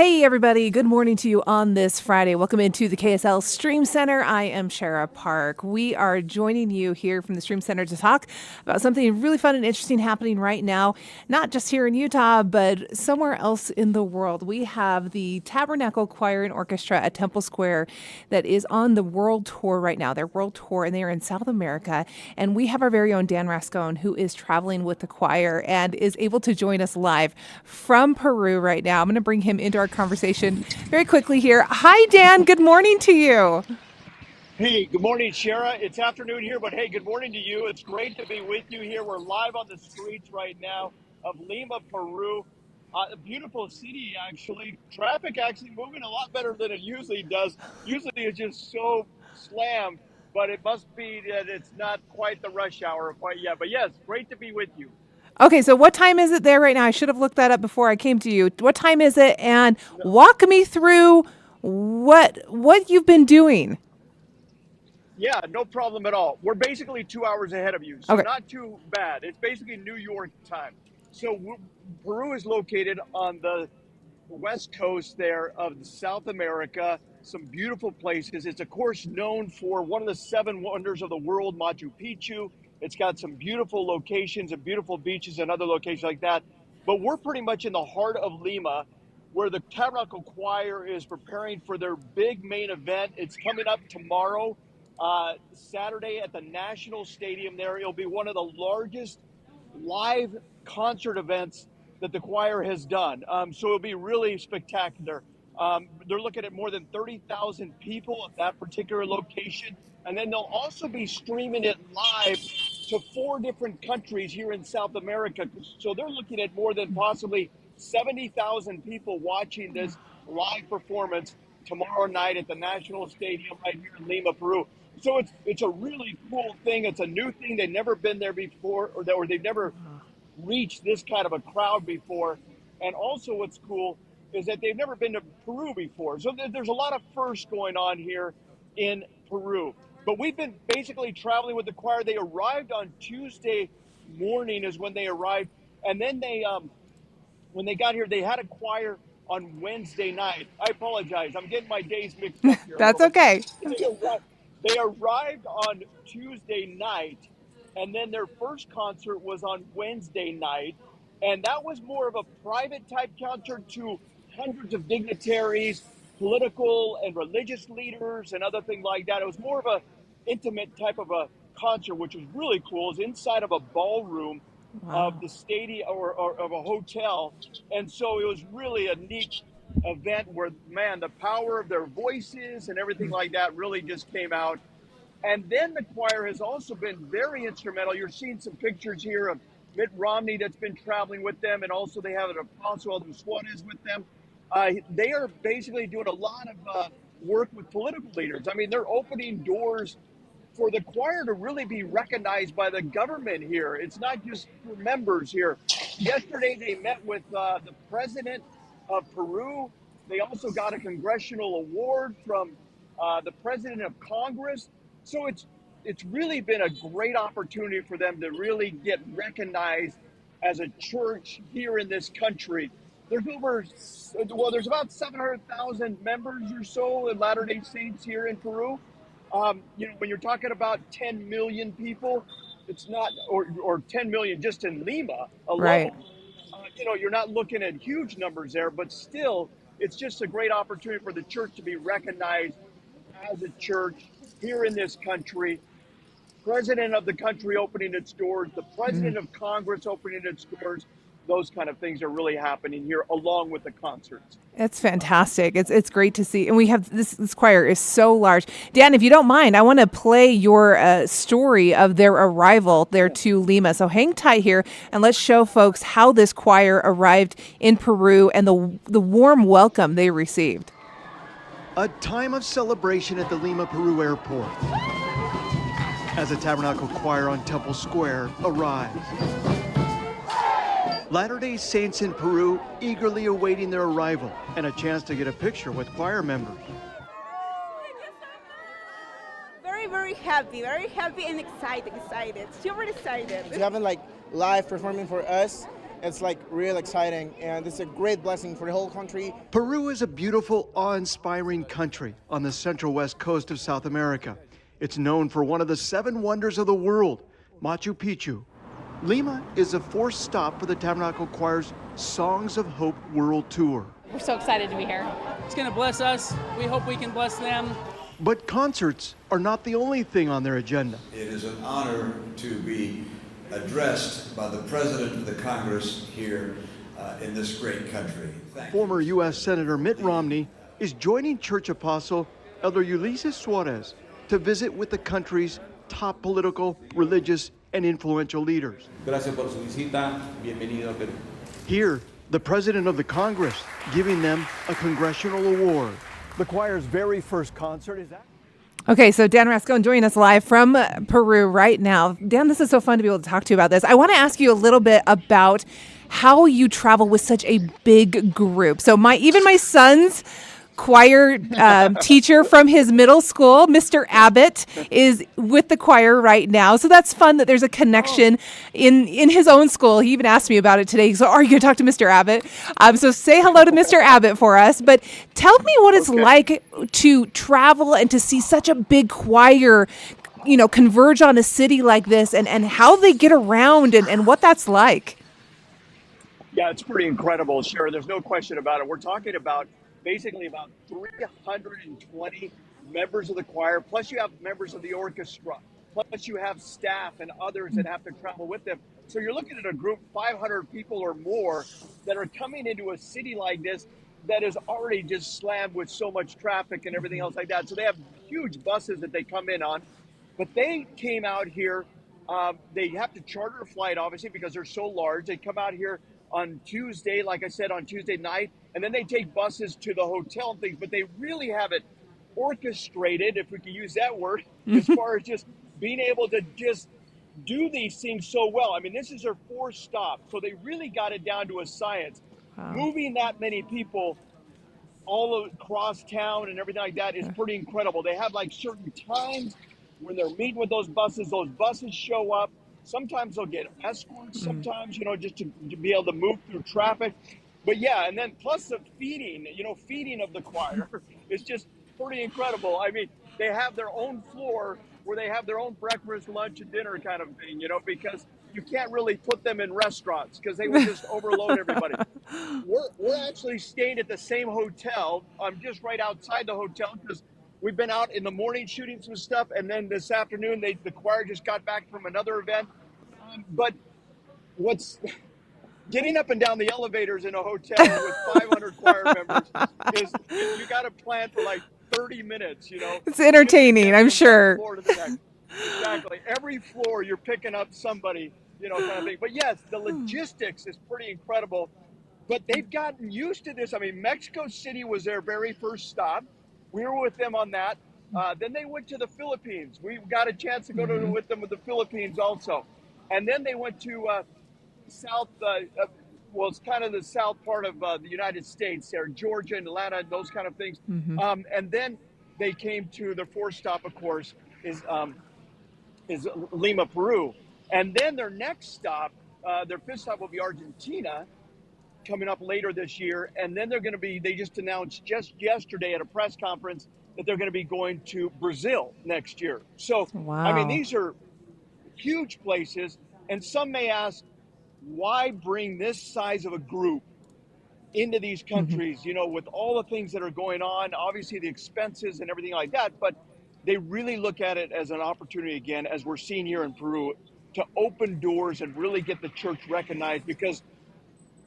Hey, everybody. Good morning to you on this Friday. Welcome into the KSL Stream Center. I am Shara Park. We are joining you here from the Stream Center to talk about something really fun and interesting happening right now, not just here in Utah, but somewhere else in the world. We have the Tabernacle Choir and Orchestra at Temple Square that is on the world tour right now. Their world tour, and they are in South America. And we have our very own Dan Rascon, who is traveling with the choir and is able to join us live from Peru right now. I'm going to bring him into our conversation very quickly here. Hi, Dan. Good morning to you. Hey, good morning, Shara. It's afternoon here, but hey, good morning to you. It's great to be with you here. We're live on the streets right now of Lima, Peru. A beautiful city, actually. Traffic actually moving a lot better than it usually does. Usually it's just so slammed, but it must be that it's not quite the rush hour quite yet. But yes, great to be with you. Okay, so what time is it there right now? I should have looked that up before I came to you. What time is it? And No, walk me through what you've been doing. yeah, no problem at all. We're basically 2 hours ahead of you, so Okay. not too bad. It's basically New York time. So Peru is located on the west coast there of South America. Some beautiful places. It's of course known for one of the seven wonders of the world, Machu Picchu. It's got some beautiful locations and beautiful beaches and other locations like that. But we're pretty much in the heart of Lima, where the Tabernacle Choir is preparing for their big main event. It's coming up tomorrow, Saturday at the National Stadium there. It'll be one of the largest live concert events that the choir has done. So it'll be really spectacular. They're looking at more than 30,000 people at that particular location. And then they'll also be streaming it live to 4 different countries here in South America. So they're looking at more than possibly 70,000 people watching this live performance tomorrow night at the National Stadium right here in Lima, Peru. So it's a really cool thing. It's a new thing. They've never been there before, or they've never reached this kind of a crowd before. And also what's cool is that they've never been to Peru before. So there's a lot of firsts going on here in Peru. But we've been basically traveling with the choir. They arrived on Tuesday morning is when they arrived. And then when they got here, they had a choir on Wednesday night. I apologize. I'm getting my days mixed up here a That's little bit. okay. They arrived on Tuesday night, and then their first concert was on Wednesday night. And that was more of a private type concert to hundreds of dignitaries, political and religious leaders, and other things like that. It was more of a intimate type of a concert, which was really cool. It was inside of a ballroom of Wow. the stadium or of a hotel. And so it was really a neat event where, man, the power of their voices and everything like that really just came out. And then the choir has also been very instrumental. You're seeing some pictures here of Mitt Romney that's been traveling with them, and also they have an Apostle Elder Suarez with them. They are basically doing a lot of work with political leaders. I mean, they're opening doors for the choir to really be recognized by the government here. It's not just for members here. Yesterday, they met with the president of Peru. They also got a congressional award from the president of Congress. So it's really been a great opportunity for them to really get recognized as a church here in this country. There's about 700,000 members or so in Latter-day Saints here in Peru. When you're talking about 10 million people, it's not, or 10 million just in Lima Right. alone, you're not looking at huge numbers there, but still, it's just a great opportunity for the church to be recognized as a church here in this country. President of the country opening its doors, the president of Congress opening its doors. Those kind of things are really happening here, along with the concerts. It's fantastic. It's great to see. And we have this choir is so large. Dan, if you don't mind, I want to play your story of their arrival there Yeah. to Lima. So hang tight here and let's show folks how this choir arrived in Peru and the warm welcome they received. A time of celebration at the Lima, Peru airport as the Tabernacle Choir on Temple Square arrives. Latter-day Saints in Peru eagerly awaiting their arrival and a chance to get a picture with choir members. Very happy and excited, super excited. To have it like live performing for us It's like real exciting, and it's a great blessing for the whole country. Peru is a beautiful, awe-inspiring country on the central west coast of South America. It's known for one of the 7 wonders of the world, Machu Picchu. Lima is the 4th stop for the Tabernacle Choir's Songs of Hope World Tour. We're so excited to be here. It's going to bless us. We hope we can bless them. But concerts are not the only thing on their agenda. It is an honor to be addressed by the President of the Congress here in this great country. Thank you. Former U.S. Senator Mitt Romney is joining church apostle Elder Ulysses Suarez to visit with the country's top political, religious, and influential leaders. Gracias por su visita. Bienvenido a Perú. Here, the President of the Congress giving them a congressional award. The choir's very first concert is that. Okay, so Dan Rascon joining us live from Peru right now. Dan, this is so fun to be able to talk to you about this. I want to ask you a little bit about how you travel with such a big group. So even my son's choir teacher from his middle school, Mr. Abbott, is with the choir right now. So that's fun that there's a connection in his own school. He even asked me about it today. So are you going to talk to Mr. Abbott? So say hello to Mr. Abbott for us. But tell me what it's like to travel and to see such a big choir, converge on a city like this, and how they get around and what that's like. Yeah, it's pretty incredible, Shara. There's no question about it. We're talking about basically about 320 members of the choir, plus you have members of the orchestra, plus you have staff and others that have to travel with them. So you're looking at a group, 500 people or more, that are coming into a city like this that is already just slammed with so much traffic and everything else like that. So they have huge buses that they come in on, but they came out here. They have to charter a flight, obviously, because they're so large. They come out here on Tuesday, like I said, on Tuesday night, and then they take buses to the hotel and things, but they really have it orchestrated, if we can use that word, as far as just being able to just do these things so well. I mean, this is their 4th stop, so they really got it down to a science. Wow. Moving that many people all across town and everything like that is pretty incredible. They have like certain times when they're meeting with those buses show up. Sometimes they'll get escorts, sometimes, just to be able to move through traffic. But yeah, and then plus the feeding of the choir is just pretty incredible. I mean, they have their own floor where they have their own breakfast, lunch, and dinner kind of thing, because you can't really put them in restaurants because they would just overload everybody. We're actually staying at the same hotel. I'm just right outside the hotel because we've been out in the morning shooting some stuff, and then this afternoon the choir just got back from another event. But what's getting up and down the elevators in a hotel with 500 choir members is you got to plan for like 30 minutes. It's entertaining, I'm sure. Exactly. Every floor you're picking up somebody, kind of thing. But yes, the logistics is pretty incredible. But they've gotten used to this. I mean, Mexico City was their very first stop. We were with them on that. Then they went to the Philippines. We got a chance to go with them with the Philippines also. And then they went to south, it's kind of the south part of the United States there, Georgia and Atlanta, those kind of things. And then they came to their 4th stop, of course, is Lima, Peru. And then their next stop, their 5th stop will be Argentina, coming up later this year. And then they just announced just yesterday at a press conference that they're going to be going to Brazil next year. So, wow. I mean, these are huge places. And some may ask, why bring this size of a group into these countries, with all the things that are going on, obviously the expenses and everything like that. But they really look at it as an opportunity, again, as we're seeing here in Peru, to open doors and really get the church recognized, because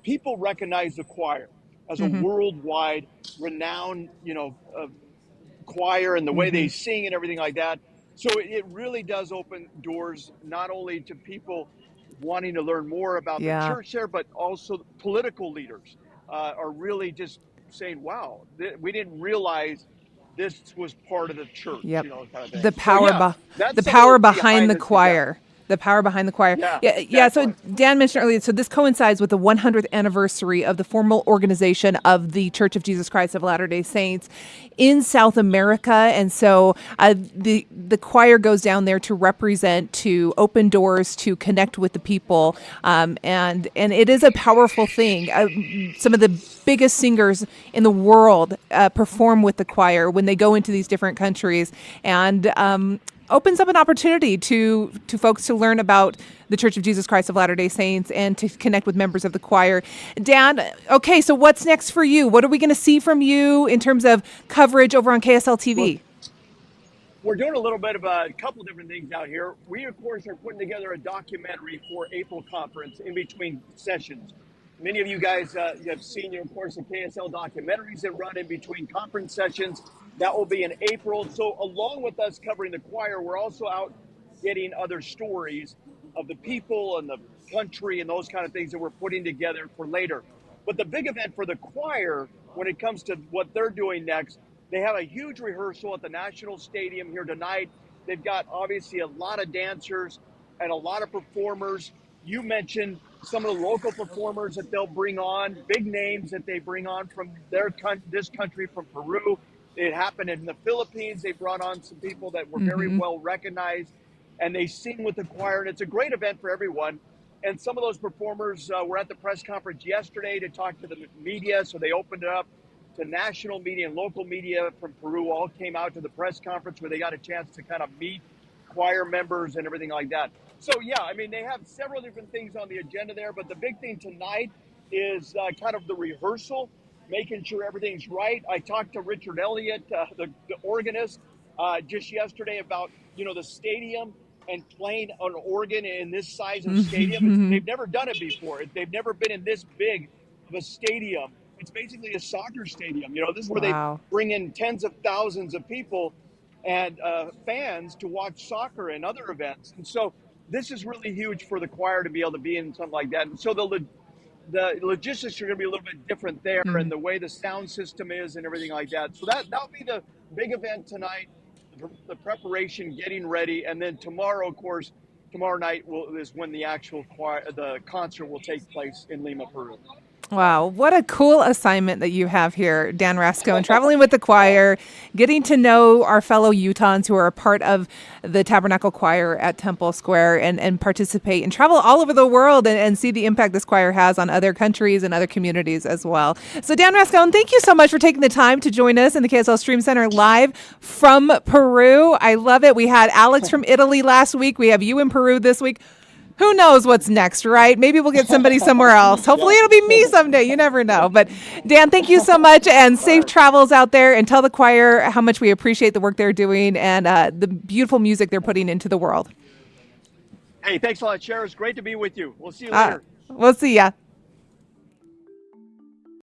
people recognize the choir as a worldwide renowned, choir, and the way they sing and everything like that. So it really does open doors, not only to people wanting to learn more about the church there, but also political leaders are really just saying, wow, we didn't realize this was part of the church. Yep. Kind of thing. The power behind the choir. The power behind the choir. Yeah, Yeah. So exactly. Dan mentioned earlier, so this coincides with the 100th anniversary of the formal organization of the Church of Jesus Christ of Latter-day Saints in South America. And so the choir goes down there to represent, to open doors, to connect with the people. And it is a powerful thing. Some of the biggest singers in the world perform with the choir when they go into these different countries. And opens up an opportunity to folks to learn about the Church of Jesus Christ of Latter-day Saints and to connect with members of the choir. Dan, okay, so what's next for you? What are we going to see from you in terms of coverage over on KSL TV? We're doing a little bit of a couple different things out here. We, of course, are putting together a documentary for April conference in between sessions. Many of you guys have seen, of course, the KSL documentaries that run in between conference sessions. That will be in April. So along with us covering the choir, we're also out getting other stories of the people and the country and those kind of things that we're putting together for later. But the big event for the choir, when it comes to what they're doing next, they have a huge rehearsal at the National Stadium here tonight. They've got obviously a lot of dancers and a lot of performers. You mentioned some of the local performers that they'll bring on, big names that they bring on from this country, from Peru. It happened in the Philippines. They brought on some people that were very well recognized, and they sing with the choir, and it's a great event for everyone. And some of those performers were at the press conference yesterday to talk to the media, so they opened it up to national media and local media from Peru. All came out to the press conference where they got a chance to kind of meet choir members and everything like that. So, yeah, I mean, they have several different things on the agenda there, but the big thing tonight is kind of the rehearsal, making sure everything's right. I talked to Richard Elliott, the organist, just yesterday about, the stadium and playing an organ in this size of stadium. They've never done it before. They've never been in this big of a stadium. It's basically a soccer stadium. This is where they bring in tens of thousands of people and fans to watch soccer and other events. And so this is really huge for the choir to be able to be in something like that. And so the logistics are going to be a little bit different there, and the way the sound system is and everything like that. So that'll be the big event tonight, the preparation, getting ready. And then tomorrow, of course, tomorrow night is when the actual the concert will take place in Lima, Peru. Wow, what a cool assignment that you have here, Dan Rascon, traveling with the choir, getting to know our fellow Utahns who are a part of the Tabernacle Choir at Temple Square and participate and travel all over the world and see the impact this choir has on other countries and other communities as well. So Dan Rascon, thank you so much for taking the time to join us in the KSL Stream Center live from Peru. I love it. We had Alex from Italy last week. We have you in Peru this week. Who knows what's next, right? Maybe we'll get somebody somewhere else. Hopefully it'll be me someday. You never know. But Dan, thank you so much, and safe travels out there, and tell the choir how much we appreciate the work they're doing and the beautiful music they're putting into the world. Hey, thanks a lot, Shara. It's great to be with you. We'll see you later. We'll see ya.